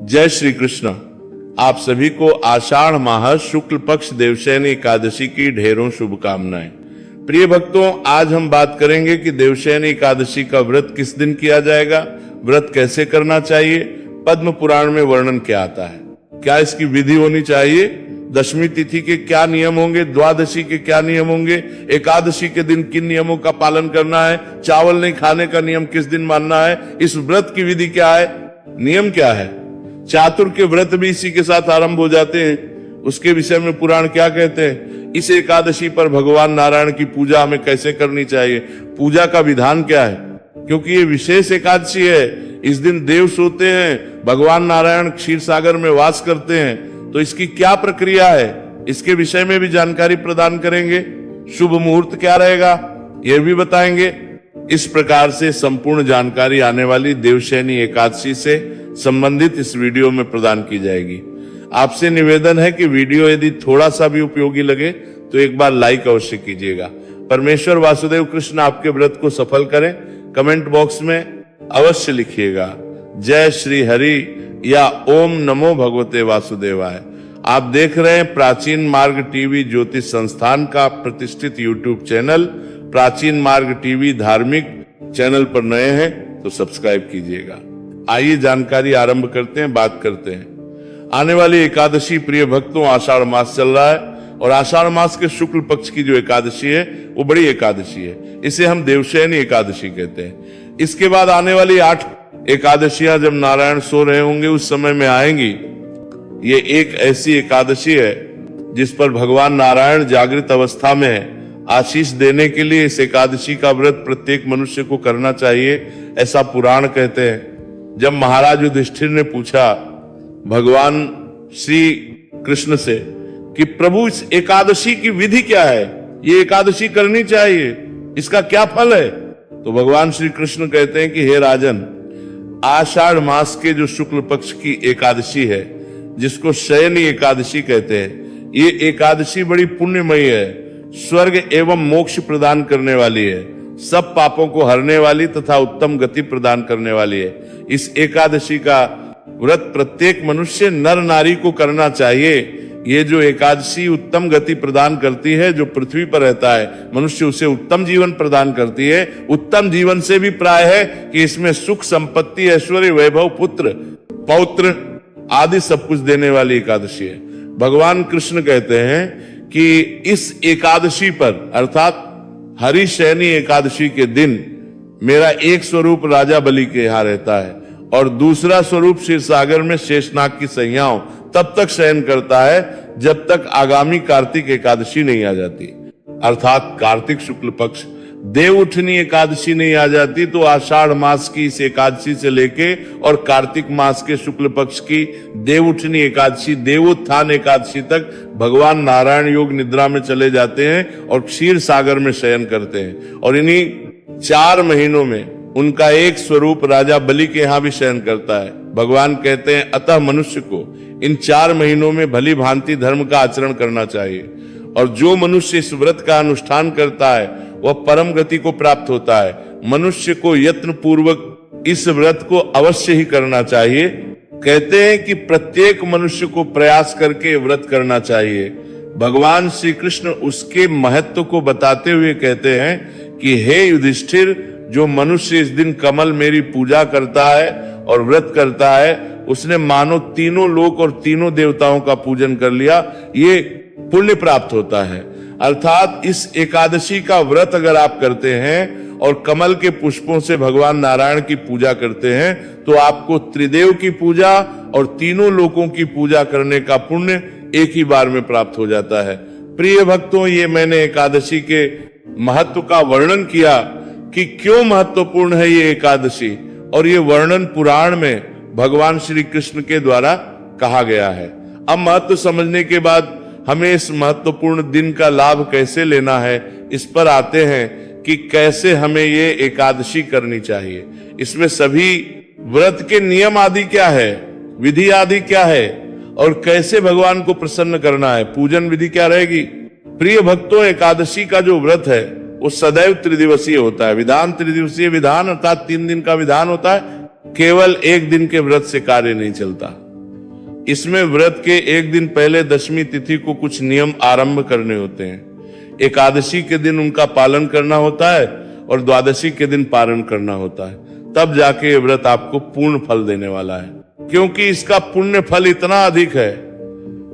जय श्री कृष्ण। आप सभी को आषाढ़ माह शुक्ल पक्ष देवशयनी एकादशी की ढेरों शुभकामनाएं। प्रिय भक्तों, आज हम बात करेंगे कि देवशयनी एकादशी का व्रत किस दिन किया जाएगा, व्रत कैसे करना चाहिए, पद्म पुराण में वर्णन क्या आता है, क्या इसकी विधि होनी चाहिए, दशमी तिथि के क्या नियम होंगे, द्वादशी के क्या नियम होंगे, एकादशी के दिन किन नियमों का पालन करना है, चावल नहीं खाने का नियम किस दिन मानना है, इस व्रत की विधि क्या है, नियम क्या है, चातुर के व्रत भी इसी के साथ आरंभ हो जाते हैं, उसके विषय में पुराण क्या कहते हैं, इस एकादशी पर भगवान नारायण की पूजा हमें कैसे करनी चाहिए, पूजा का विधान क्या है, क्योंकि ये विशेष एकादशी है। इस दिन देव सोते हैं, भगवान नारायण क्षीर सागर में वास करते हैं, तो इसकी क्या प्रक्रिया है, इसके विषय में भी जानकारी प्रदान करेंगे। शुभ मुहूर्त क्या रहेगा यह भी बताएंगे। इस प्रकार से संपूर्ण जानकारी आने वाली देवशयनी एकादशी से संबंधित इस वीडियो में प्रदान की जाएगी। आपसे निवेदन है कि वीडियो यदि थोड़ा सा भी उपयोगी लगे तो एक बार लाइक अवश्य कीजिएगा। परमेश्वर वासुदेव कृष्ण आपके व्रत को सफल करें। कमेंट बॉक्स में अवश्य लिखिएगा जय श्री हरि या ओम नमो भगवते वासुदेवाय। आप देख रहे हैं प्राचीन मार्ग टीवी ज्योतिष संस्थान का प्रतिष्ठित यूट्यूब चैनल प्राचीन मार्ग टीवी। धार्मिक चैनल पर नए हैं तो सब्सक्राइब कीजिएगा। आइए जानकारी आरंभ करते हैं, बात करते हैं। आने वाली एकादशी प्रिय भक्तों, आषाढ़ मास चल रहा है और आषाढ़ मास के शुक्ल पक्ष की जो एकादशी है वो बड़ी एकादशी है, इसे हम देवशयनी एकादशी कहते हैं। इसके बाद आने वाली 8 एकादशियां जब नारायण सो रहे होंगे उस समय में आएंगी। ये एक ऐसी एकादशी है जिस पर भगवान नारायण जागृत अवस्था में आशीष देने के लिए इस एकादशी का व्रत प्रत्येक मनुष्य को करना चाहिए, ऐसा पुराण कहते हैं। जब महाराज युधिष्ठिर ने पूछा भगवान श्री कृष्ण से कि प्रभु इस एकादशी की विधि क्या है, ये एकादशी करनी चाहिए, इसका क्या फल है, तो भगवान श्री कृष्ण कहते हैं कि हे राजन, आषाढ़ मास के जो शुक्ल पक्ष की एकादशी है जिसको शयनी एकादशी कहते हैं, ये एकादशी बड़ी पुण्यमयी है, स्वर्ग एवं मोक्ष प्रदान करने वाली है, सब पापों को हरने वाली तथा उत्तम गति प्रदान करने वाली है। इस एकादशी का व्रत प्रत्येक मनुष्य नर नारी को करना चाहिए। ये जो एकादशी उत्तम गति प्रदान करती है, जो पृथ्वी पर रहता है मनुष्य उसे उत्तम जीवन प्रदान करती है। उत्तम जीवन से भी प्राय है कि इसमें सुख संपत्ति ऐश्वर्य वैभव पुत्र पौत्र आदि सब कुछ देने वाली एकादशी है। भगवान कृष्ण कहते हैं कि इस एकादशी पर अर्थात हरिशयनी एकादशी के दिन मेरा एक स्वरूप राजा बलि के यहाँ रहता है और दूसरा स्वरूप क्षीर सागर में शेषनाग की सैयाओं तब तक शयन करता है जब तक आगामी कार्तिक एकादशी नहीं आ जाती, अर्थात कार्तिक शुक्ल पक्ष देव उठनी एकादशी नहीं आ जाती। तो आषाढ़ मास की इस एकादशी से लेके और कार्तिक मास के शुक्ल पक्ष की देव उठनी एकादशी देवोत्थान एकादशी तक भगवान नारायण योग निद्रा में चले जाते हैं और क्षीर सागर में शयन करते हैं। और इन्हीं 4 महीनों में उनका एक स्वरूप राजा बलि के यहाँ भी शयन करता है। भगवान कहते हैं अतः मनुष्य को इन 4 महीनों में भली भांति धर्म का आचरण करना चाहिए और जो मनुष्य इस व्रत का अनुष्ठान करता है वह परम गति को प्राप्त होता है। मनुष्य को यत्न पूर्वक इस व्रत को अवश्य ही करना चाहिए। कहते हैं कि प्रत्येक मनुष्य को प्रयास करके व्रत करना चाहिए। भगवान श्री कृष्ण उसके महत्व को बताते हुए कहते हैं कि हे युधिष्ठिर, जो मनुष्य इस दिन कमल मेरी पूजा करता है और व्रत करता है उसने मानो तीनों लोक और तीनों देवताओं का पूजन कर लिया, ये पुण्य प्राप्त होता है। अर्थात इस एकादशी का व्रत अगर आप करते हैं और कमल के पुष्पों से भगवान नारायण की पूजा करते हैं तो आपको त्रिदेव की पूजा और तीनों लोकों की पूजा करने का पुण्य एक ही बार में प्राप्त हो जाता है। प्रिय भक्तों, ये मैंने एकादशी के महत्व का वर्णन किया कि क्यों महत्वपूर्ण है ये एकादशी, और ये वर्णन पुराण में भगवान श्री कृष्ण के द्वारा कहा गया है। अब महत्व समझने के बाद हमें इस महत्वपूर्ण दिन का लाभ कैसे लेना है, इस पर आते हैं कि कैसे हमें ये एकादशी करनी चाहिए। इसमें सभी व्रत के नियम आदि क्या है, विधि आदि क्या है और कैसे भगवान को प्रसन्न करना है, पूजन विधि क्या रहेगी। प्रिय भक्तों, एकादशी का जो व्रत है वो सदैव त्रिदिवसीय होता है। विधान त्रिदिवसीय विधान अर्थात 3 दिन का विधान होता है। केवल एक दिन के व्रत से कार्य नहीं चलता। इसमें व्रत के एक दिन पहले दशमी तिथि को कुछ नियम आरंभ करने होते हैं। एकादशी के दिन उनका पालन करना होता है और द्वादशी के दिन पारण करना होता है, तब जाके ये व्रत आपको पूर्ण फल देने वाला है। क्योंकि इसका पुण्य फल इतना अधिक है,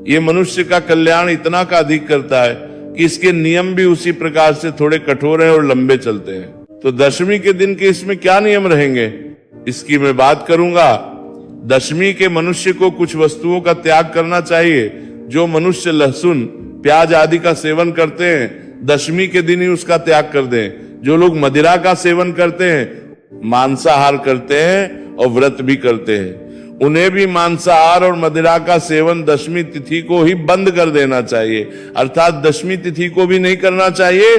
ये मनुष्य का कल्याण इतना का अधिक करता है कि इसके नियम भी उसी प्रकार से थोड़े कठोर हैं और लंबे चलते हैं। तो दशमी के दिन के इसमें क्या नियम रहेंगे, इसकी मैं बात करूंगा। दशमी के मनुष्य को कुछ वस्तुओं का त्याग करना चाहिए। जो मनुष्य लहसुन प्याज आदि का सेवन करते हैं, दशमी के दिन ही उसका त्याग कर दें। जो लोग मदिरा का सेवन करते हैं, मांसाहार करते हैं और व्रत भी करते हैं, उन्हें भी मांसाहार और मदिरा का सेवन दशमी तिथि को ही बंद कर देना चाहिए। अर्थात दशमी तिथि को भी नहीं करना चाहिए,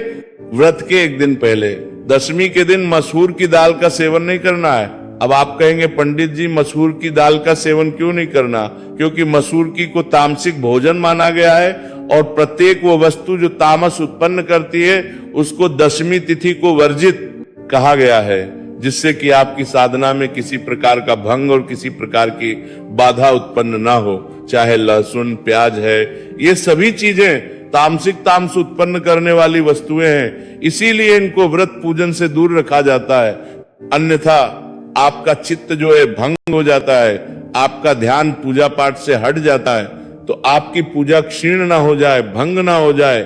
व्रत के एक दिन पहले। दशमी के दिन मसूर की दाल का सेवन नहीं करना है। अब आप कहेंगे पंडित जी मसूर की दाल का सेवन क्यों नहीं करना? क्योंकि मसूर की को तामसिक भोजन माना गया है और प्रत्येक वो वस्तु जो तामस उत्पन्न करती है उसको दशमी तिथि को वर्जित कहा गया है, जिससे कि आपकी साधना में किसी प्रकार का भंग और किसी प्रकार की बाधा उत्पन्न ना हो। चाहे लहसुन प्याज है, ये सभी चीजें तामसिक तामस उत्पन्न करने वाली वस्तुएं हैं, इसीलिए इनको व्रत पूजन से दूर रखा जाता है। अन्यथा आपका चित्त जो है भंग हो जाता है, आपका ध्यान पूजा पाठ से हट जाता है, तो आपकी पूजा क्षीण ना हो जाए, भंग ना हो जाए,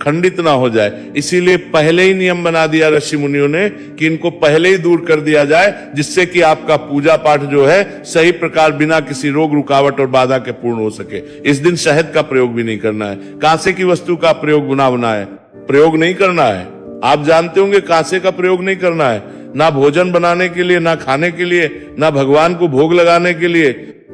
खंडित ना हो जाए। इसीलिए पहले ही नियम बना दिया ऋषि मुनियों ने कि इनको पहले ही दूर कर दिया जाए, जिससे कि आपका पूजा पाठ जो है सही प्रकार बिना किसी रोग रुकावट और बाधा के पूर्ण हो सके। इस दिन शहद का प्रयोग भी नहीं करना है, कांसे की वस्तु का प्रयोग गुना है, प्रयोग नहीं करना है। आप जानते होंगे कांसे का प्रयोग नहीं करना है, ना भोजन बनाने के लिए, ना खाने के लिए, ना भगवान को भोग लगाने के लिए।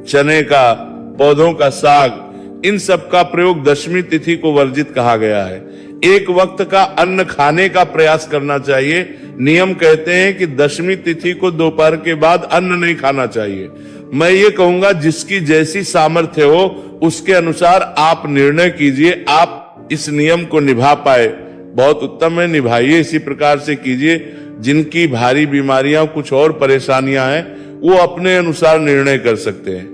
चने का, पौधों का साग, इन सब का प्रयोग दशमी तिथि को वर्जित कहा गया है। एक वक्त का अन्न खाने का प्रयास करना चाहिए। नियम कहते हैं कि दशमी तिथि को दोपहर के बाद अन्न नहीं खाना चाहिए। मैं ये कहूंगा जिसकी जैसी सामर्थ्य हो उसके अनुसार आप निर्णय कीजिए, आप इस नियम को निभा पाए बहुत उत्तम है, निभाइए, इसी प्रकार से कीजिए। जिनकी भारी बीमारियां कुछ और परेशानियां हैं वो अपने अनुसार निर्णय कर सकते हैं।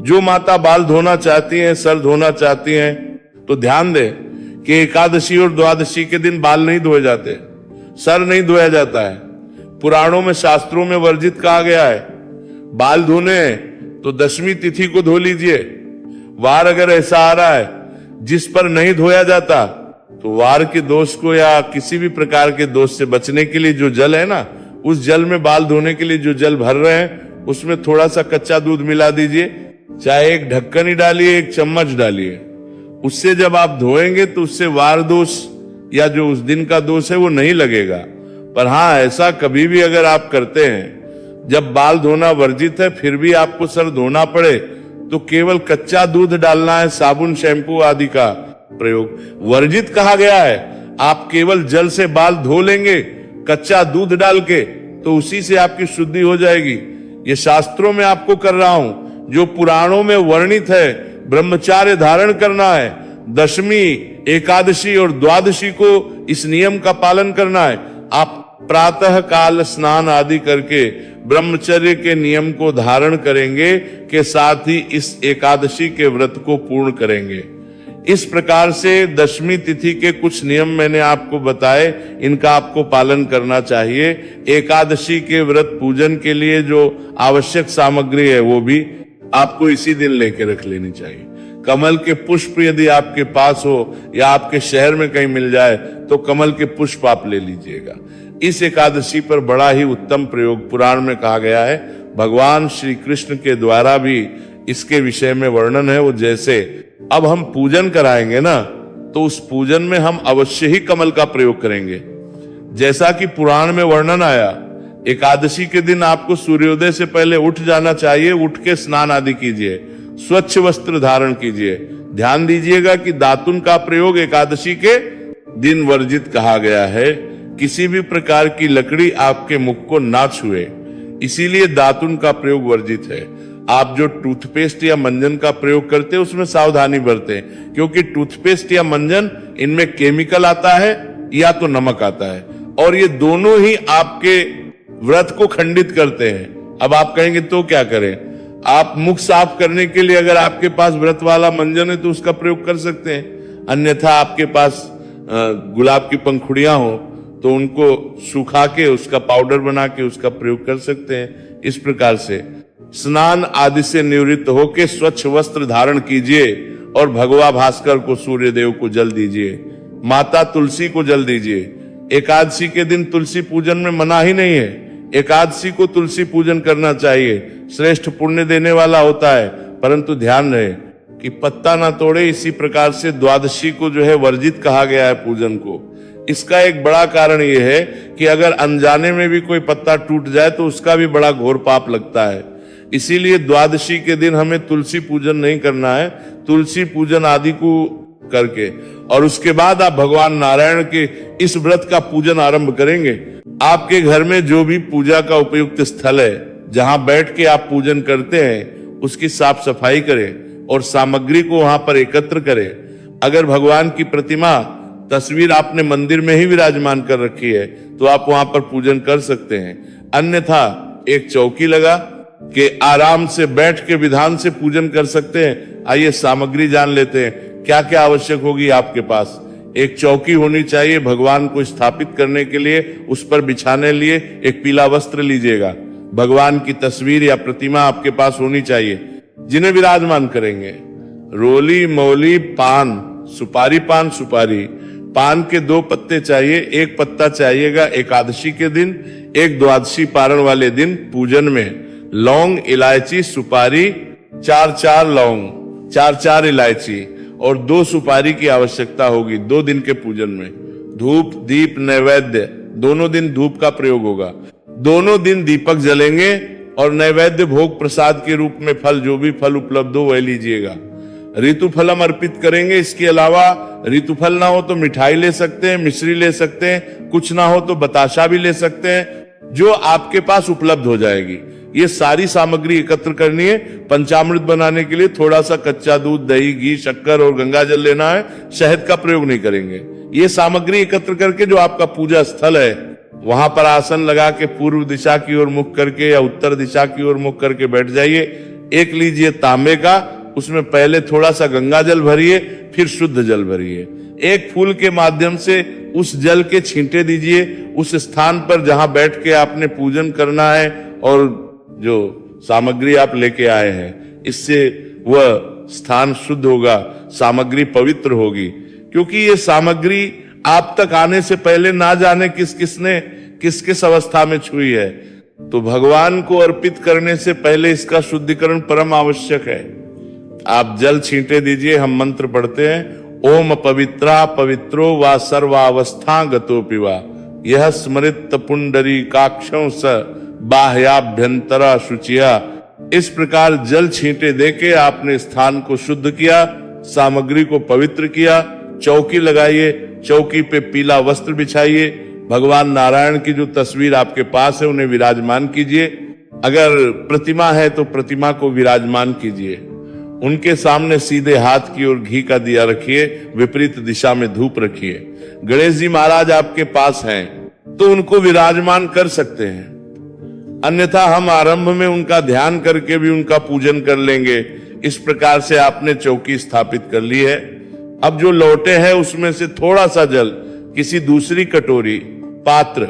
जो माता बाल धोना चाहती हैं, सर धोना चाहती हैं, तो ध्यान दें कि एकादशी और द्वादशी के दिन बाल नहीं धोए जाते, सर नहीं धोया जाता है। पुराणों में शास्त्रों में वर्जित कहा गया है। बाल धोने तो दशमी तिथि को धो लीजिए। वार अगर ऐसा आ रहा है जिस पर नहीं धोया जाता, तो वार के दोष को या किसी भी प्रकार के दोष से बचने के लिए जो जल है ना, उस जल में बाल धोने के लिए जो जल भर रहे हैं उसमें थोड़ा सा कच्चा दूध मिला दीजिए, चाहे एक ढक्कन ही डालिए, एक चम्मच डालिए। उससे जब आप धोएंगे तो उससे वार दोष या जो उस दिन का दोष है वो नहीं लगेगा। पर हाँ, ऐसा कभी भी अगर आप करते हैं जब बाल धोना वर्जित है फिर भी आपको सर धोना पड़े, तो केवल कच्चा दूध डालना है, साबुन शैम्पू आदि का प्रयोग वर्जित कहा गया है। आप केवल जल से बाल धो लेंगे कच्चा दूध डाल के, तो उसी से आपकी शुद्धि हो जाएगी। ये शास्त्रों में आपको कर रहा हूं, जो पुराणों में वर्णित है। ब्रह्मचार्य धारण करना है, दशमी, एकादशी और द्वादशी को इस नियम का पालन करना है। आप प्रातः काल स्नान आदि करके ब्रह्मचर्य के नियम को धारण करेंगे के साथ ही इस एकादशी के व्रत को पूर्ण करेंगे। इस प्रकार से दशमी तिथि के कुछ नियम मैंने आपको बताए, इनका आपको पालन करना चाहिए। एकादशी के व्रत पूजन के लिए जो आवश्यक सामग्री है वो भी आपको इसी दिन लेके रख लेनी चाहिए। कमल के पुष्प यदि आपके पास हो या आपके शहर में कहीं मिल जाए तो कमल के पुष्प आप ले लीजिएगा। इस एकादशी पर बड़ा ही उत्तम प्रयोग पुराण में कहा गया है। भगवान श्री कृष्ण के द्वारा भी इसके विषय में वर्णन है। वो जैसे अब हम पूजन कराएंगे ना, तो उस पूजन में हम अवश्य ही कमल का प्रयोग करेंगे। जैसा कि पुराण में वर्णन आया, एकादशी के दिन आपको सूर्योदय से पहले उठ जाना चाहिए, उठ के स्नान आदि कीजिए, स्वच्छ वस्त्र धारण कीजिए। ध्यान दीजिएगा कि दातुन का प्रयोग एकादशी के दिन वर्जित कहा गया है। किसी भी प्रकार की लकड़ी आपके मुख को ना छुए, इसीलिए दातुन का प्रयोग वर्जित है। आप जो टूथपेस्ट या मंजन का प्रयोग करते हैं उसमें सावधानी बरतें, क्योंकि टूथपेस्ट या मंजन इनमें केमिकल आता है या तो नमक आता है, और ये दोनों ही आपके व्रत को खंडित करते हैं। अब आप कहेंगे तो क्या करें? आप मुख साफ करने के लिए अगर आपके पास व्रत वाला मंजन है तो उसका प्रयोग कर सकते हैं। अन्यथा आपके पास गुलाब की पंखुड़ियां हो तो उनको सुखा के उसका पाउडर बना के उसका प्रयोग कर सकते हैं। इस प्रकार से स्नान आदि से निवृत्त होके स्वच्छ वस्त्र धारण कीजिए और भगवा भास्कर को, सूर्य देव को जल दीजिए, माता तुलसी को जल दीजिए। एकादशी के दिन तुलसी पूजन में मना ही नहीं है। एकादशी को तुलसी पूजन करना चाहिए, श्रेष्ठ पुण्य देने वाला होता है। परंतु ध्यान रहे कि पत्ता ना तोड़े। इसी प्रकार से द्वादशी को जो है वर्जित कहा गया है पूजन को। इसका एक बड़ा कारण यह है कि अगर अनजाने में भी कोई पत्ता टूट जाए तो उसका भी बड़ा घोर पाप लगता है। इसीलिए द्वादशी के दिन हमें तुलसी पूजन नहीं करना है। तुलसी पूजन आदि को करके और उसके बाद आप भगवान नारायण के इस व्रत का पूजन आरंभ करेंगे। आपके घर में जो भी पूजा का उपयुक्त स्थल है, जहां बैठ के आप पूजन करते हैं, उसकी साफ सफाई करें और सामग्री को वहां पर एकत्र करें। अगर भगवान की प्रतिमा, तस्वीर आपने मंदिर में ही विराजमान कर रखी है तो आप वहां पर पूजन कर सकते हैं। अन्यथा एक चौकी लगा के आराम से बैठ के विधान से पूजन कर सकते हैं। आइए सामग्री जान लेते हैं क्या क्या आवश्यक होगी आपके पास। एक चौकी होनी चाहिए भगवान को स्थापित करने के लिए, उस पर बिछाने लिए एक पीला वस्त्र लीजिएगा। भगवान की तस्वीर या प्रतिमा आपके पास होनी चाहिए जिन्हें विराजमान करेंगे। रोली, मौली, पान, सुपारी, पान सुपारी, पान के 2 पत्ते चाहिए। एक पत्ता चाहिएगा एकादशी के दिन, एक द्वादशी पारण वाले दिन पूजन में। लौंग, इलायची, सुपारी, 4 लौंग, 4 इलायची और 2 सुपारी की आवश्यकता होगी 2 दिन के पूजन में। धूप, दीप, नैवेद्य, दोनों दिन धूप का प्रयोग होगा। दोनों दिन दीपक जलेंगे और नैवेद्य भोग प्रसाद के रूप में फल, जो भी फल उपलब्ध हो वह लीजिएगा। ऋतु फलम अर्पित करेंगे। इसके अलावा ऋतु फल ना हो तो मिठाई ले सकते हैं, मिश्री ले सकते हैं, कुछ ना हो तो बताशा भी ले सकते हैं, जो आपके पास उपलब्ध हो जाएगी। ये सारी सामग्री एकत्र करनी है। पंचामृत बनाने के लिए थोड़ा सा कच्चा दूध, दही, घी, शक्कर और गंगा जल लेना है। शहद का प्रयोग नहीं करेंगे। ये सामग्री एकत्र करके जो आपका पूजा स्थल है वहां पर आसन लगा के पूर्व दिशा की ओर मुख करके या उत्तर दिशा की ओर मुख करके बैठ जाइए। एक लीजिए तांबे का, उसमें पहले थोड़ा सा गंगा जल भरिए, फिर शुद्ध जल भरिए। एक फूल के माध्यम से उस जल के छींटे दीजिए उस स्थान पर जहां बैठ के आपने पूजन करना है और जो सामग्री आप लेके आए हैं, इससे वह स्थान शुद्ध होगा, सामग्री पवित्र होगी। क्योंकि ये सामग्री आप तक आने से पहले ना जाने किसने किस किस अवस्था में छुई है, तो भगवान को अर्पित करने से पहले इसका शुद्धिकरण परम आवश्यक है। आप जल छींटे दीजिए। हम मंत्र पढ़ते हैं, ओम पवित्रा पवित्रो वा सर्वावस्था गतो पिवा यह स्मृत पुंडरी काक्षों स बाह्याभ्यंतरा शुचिया। इस प्रकार जल छींटे देके आपने स्थान को शुद्ध किया, सामग्री को पवित्र किया। चौकी लगाइए, चौकी पे पीला वस्त्र बिछाइए। भगवान नारायण की जो तस्वीर आपके पास है उन्हें विराजमान कीजिए। अगर प्रतिमा है तो प्रतिमा को विराजमान कीजिए। उनके सामने सीधे हाथ की ओर घी का दिया रखिए, विपरीत दिशा में धूप रखिए। गणेश जी महाराज आपके पास हैं तो उनको विराजमान कर सकते हैं, अन्यथा हम आरंभ में उनका ध्यान करके भी उनका पूजन कर लेंगे। इस प्रकार से आपने चौकी स्थापित कर ली है। अब जो लौटे हैं उसमें से थोड़ा सा जल किसी दूसरी कटोरी, पात्र,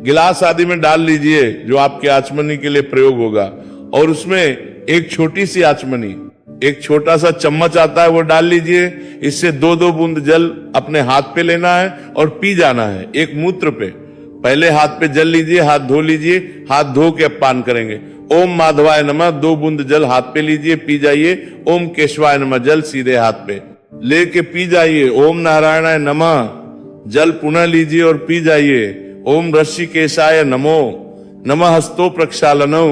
गिलास आदि में डाल लीजिए जो आपके आचमनी के लिए प्रयोग होगा, और उसमें एक छोटी सी आचमनी, एक छोटा सा चम्मच आता है वो डाल लीजिए। इससे 2-2 बूंद जल अपने हाथ पे लेना है और पी जाना है। एक मूत्र पे पहले हाथ पे जल लीजिए, हाथ धो लीजिए, हाथ धो के अब पान करेंगे। ओम माधवाय नमः 2 बूंद जल हाथ पे लीजिए, पी जाइए। ओम केशवाय नमः जल सीधे हाथ पे लेके पी जाइए। ओम नारायणाय नमः जल पुनः लीजिए और पी जाइए। ओम ऋषिकेशाय नमो नमः हस्तो प्रक्षालनो,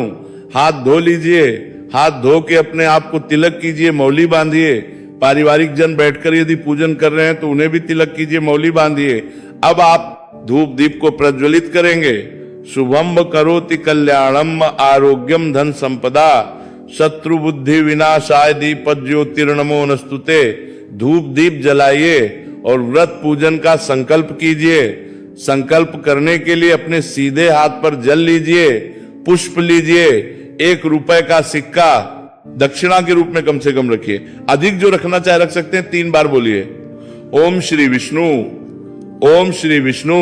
हाथ धो लीजिए। हाथ धो के अपने आप को तिलक कीजिए, मौली बांधिए। पारिवारिक जन बैठकर यदि पूजन कर रहे हैं तो उन्हें भी तिलक कीजिए, मौली बांधिए। अब आप धूप दीप को प्रज्वलित करेंगे। शुभम करोति कल्याणम आरोग्यम धन संपदा शत्रु बुद्धि विनाशाय दीप ज्योतिर्नमो नस्तुते। धूप दीप जलाइए और व्रत पूजन का संकल्प कीजिए। संकल्प करने के लिए अपने सीधे हाथ पर जल लीजिए, पुष्प लीजिए, 1 रुपए का सिक्का दक्षिणा के रूप में कम से कम रखिए। अधिक जो रखना चाहे रख सकते हैं। 3 बार बोलिए ओम श्री विष्णु, ओम श्री विष्णु,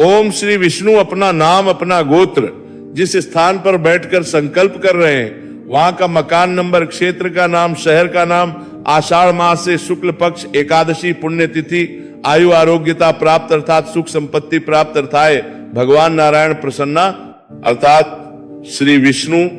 ओम श्री विष्णु। अपना नाम, अपना गोत्र, जिस स्थान पर बैठकर संकल्प कर रहे हैं वहां का मकान नंबर, क्षेत्र का नाम, शहर का नाम, आषाढ़ मास से शुक्ल पक्ष एकादशी पुण्यतिथि, आयु आरोग्यता प्राप्त अर्थात सुख संपत्ति प्राप्त अर्थाय भगवान नारायण प्रसन्ना अर्थात श्री विष्णु।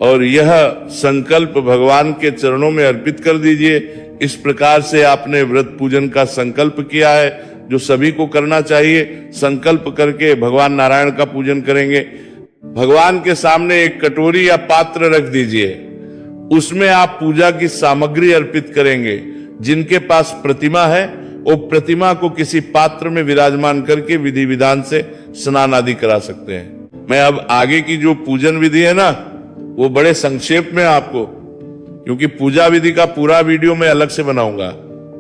और यह संकल्प भगवान के चरणों में अर्पित कर दीजिए। इस प्रकार से आपने व्रत पूजन का संकल्प किया है, जो सभी को करना चाहिए। संकल्प करके भगवान नारायण का पूजन करेंगे। भगवान के सामने एक कटोरी या पात्र रख दीजिए, उसमें आप पूजा की सामग्री अर्पित करेंगे। जिनके पास प्रतिमा है वो प्रतिमा को किसी पात्र में विराजमान करके विधि विधान से स्नान आदि करा सकते हैं। मैं अब आगे की जो पूजन विधि है ना, वो बड़े संक्षेप में आपको, क्योंकि पूजा विधि का पूरा वीडियो मैं अलग से बनाऊंगा।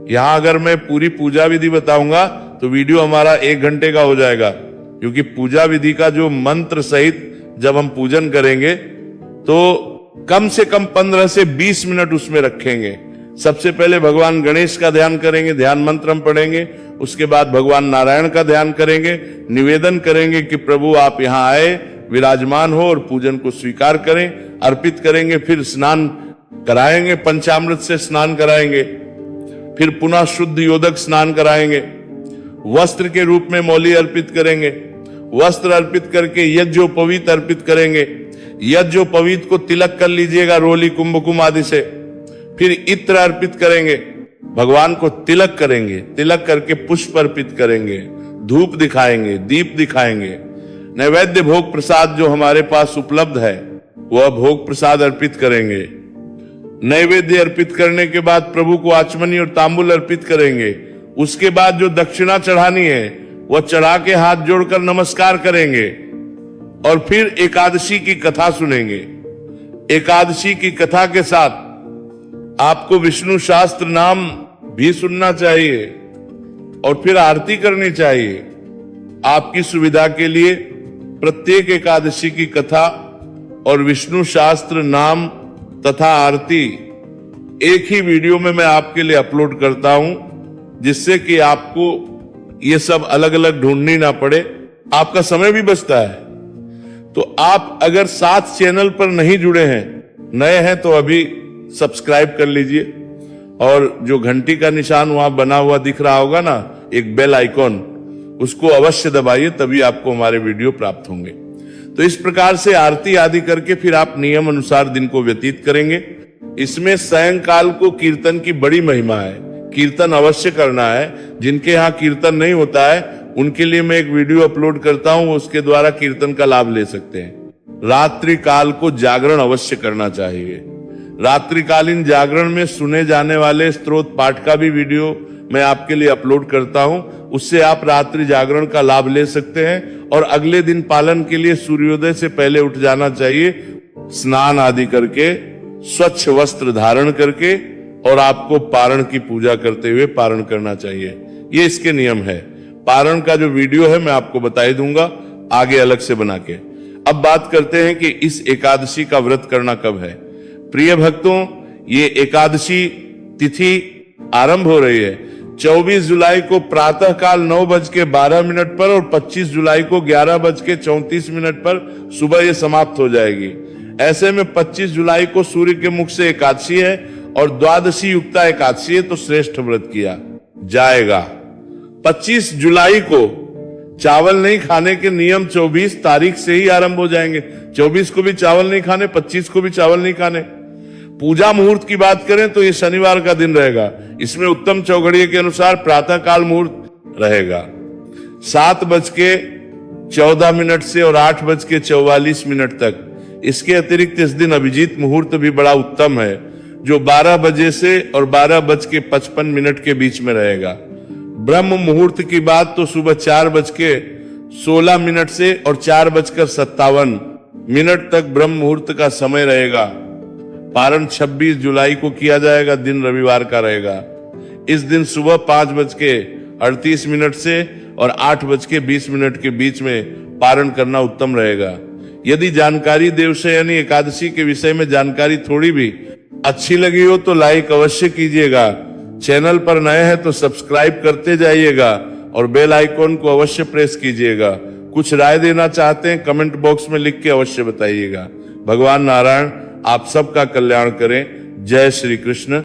यहां अगर मैं पूरी पूजा विधि बताऊंगा तो वीडियो हमारा 1 घंटे का हो जाएगा, क्योंकि पूजा विधि का जो मंत्र सहित जब हम पूजन करेंगे तो कम से कम 15 से 20 मिनट उसमें रखेंगे। सबसे पहले भगवान गणेश का ध्यान करेंगे, ध्यान मंत्र हम पढ़ेंगे। उसके बाद भगवान नारायण का ध्यान करेंगे, निवेदन करेंगे कि प्रभु आप यहाँ आए, विराजमान हो और पूजन को स्वीकार करें, अर्पित करेंगे। फिर स्नान कराएंगे, पंचामृत से स्नान कराएंगे। फिर पुनः शुद्ध योदक स्नान कराएंगे। वस्त्र के रूप में मौली अर्पित करेंगे। वस्त्र अर्पित करके यज्ञोपवीत अर्पित करेंगे। यज्ञोपवीत को तिलक कर लीजिएगा रोली कुंभकुम आदि से। फिर इत्र अर्पित करेंगे, भगवान को तिलक करेंगे। तिलक करके पुष्प अर्पित करेंगे, धूप दिखाएंगे, दीप दिखाएंगे। नैवेद्य भोग प्रसाद जो हमारे पास उपलब्ध है वह भोग प्रसाद अर्पित करेंगे। नैवेद्य अर्पित करने के बाद प्रभु को आचमनी और तांबुल अर्पित करेंगे। उसके बाद जो दक्षिणा चढ़ानी है वह चढ़ा के हाथ जोड़कर नमस्कार करेंगे और फिर एकादशी की कथा सुनेंगे। एकादशी की कथा के साथ आपको विष्णु शास्त्र नाम भी सुनना चाहिए और फिर आरती करनी चाहिए। आपकी सुविधा के लिए प्रत्येक एकादशी की कथा और विष्णु शास्त्र नाम तथा आरती एक ही वीडियो में मैं आपके लिए अपलोड करता हूं, जिससे कि आपको ये सब अलग अलग ढूंढनी ना पड़े, आपका समय भी बचता है। तो आप अगर 7 चैनल पर नहीं जुड़े हैं, नए हैं, तो अभी सब्सक्राइब कर लीजिए और जो घंटी का निशान वहां बना हुआ दिख रहा होगा ना, एक बेल आइकॉन, उसको अवश्य दबाइए, तभी आपको हमारे वीडियो प्राप्त होंगे। तो इस प्रकार से आरती आदि करके फिर आप नियम अनुसार दिन को व्यतीत करेंगे। इसमें सायंकाल को कीर्तन की बड़ी महिमा है, कीर्तन अवश्य करना है। जिनके यहाँ कीर्तन नहीं होता है उनके लिए मैं एक वीडियो अपलोड करता हूं, उसके द्वारा कीर्तन का लाभ ले सकते हैं। रात्रि काल को जागरण अवश्य करना चाहिए। रात्रिकालीन जागरण में सुने जाने वाले स्तोत्र पाठ का भी वीडियो मैं आपके लिए अपलोड करता हूं, उससे आप रात्रि जागरण का लाभ ले सकते हैं। और अगले दिन पालन के लिए सूर्योदय से पहले उठ जाना चाहिए, स्नान आदि करके, स्वच्छ वस्त्र धारण करके, और आपको पारण की पूजा करते हुए पारण करना चाहिए। ये इसके नियम है। पारण का जो वीडियो है मैं आपको बता ही दूंगा आगे अलग से बना के। अब बात करते हैं कि इस एकादशी का व्रत करना कब है। प्रिय भक्तों, ये एकादशी तिथि आरंभ हो रही है 24 जुलाई को प्रातः काल 9:12 पर और 25 जुलाई को 11:34 पर सुबह ये समाप्त हो जाएगी। ऐसे में 25 जुलाई को सूर्य के मुख से एकादशी है और द्वादशी युक्ता एकादशी है, तो श्रेष्ठ व्रत किया जाएगा। 25 जुलाई को चावल नहीं खाने के नियम 24 तारीख से ही आरंभ हो जाएंगे। 24 को भी चावल नहीं खाने, 25 को भी चावल नहीं खाने। पूजा मुहूर्त की बात करें तो ये शनिवार का दिन रहेगा। इसमें उत्तम चौघड़िये के अनुसार प्रातः काल मुहूर्त रहेगा 7:14 से और 8:44 तक। इसके अतिरिक्त इस दिन अभिजीत मुहूर्त भी बड़ा उत्तम है, जो 12 बजे से और 12:55 के बीच में रहेगा। ब्रह्म मुहूर्त की बात तो सुबह 4:16 से और 4:57 तक ब्रह्म मुहूर्त का समय रहेगा। पारण 26 जुलाई को किया जाएगा, दिन रविवार का रहेगा। इस दिन सुबह 5:38 से और 8:20 के बीच में पारण करना उत्तम रहेगा। यदि जानकारी देवशयनी एकादशी के विषय में जानकारी थोड़ी भी अच्छी लगी हो तो लाइक अवश्य कीजिएगा। चैनल पर नए हैं तो सब्सक्राइब करते जाइएगा और बेल आइकॉन को अवश्य प्रेस कीजिएगा। कुछ राय देना चाहते हैं कमेंट बॉक्स में लिख के अवश्य बताइएगा। भगवान नारायण आप सबका कल्याण करें। जय श्री कृष्ण।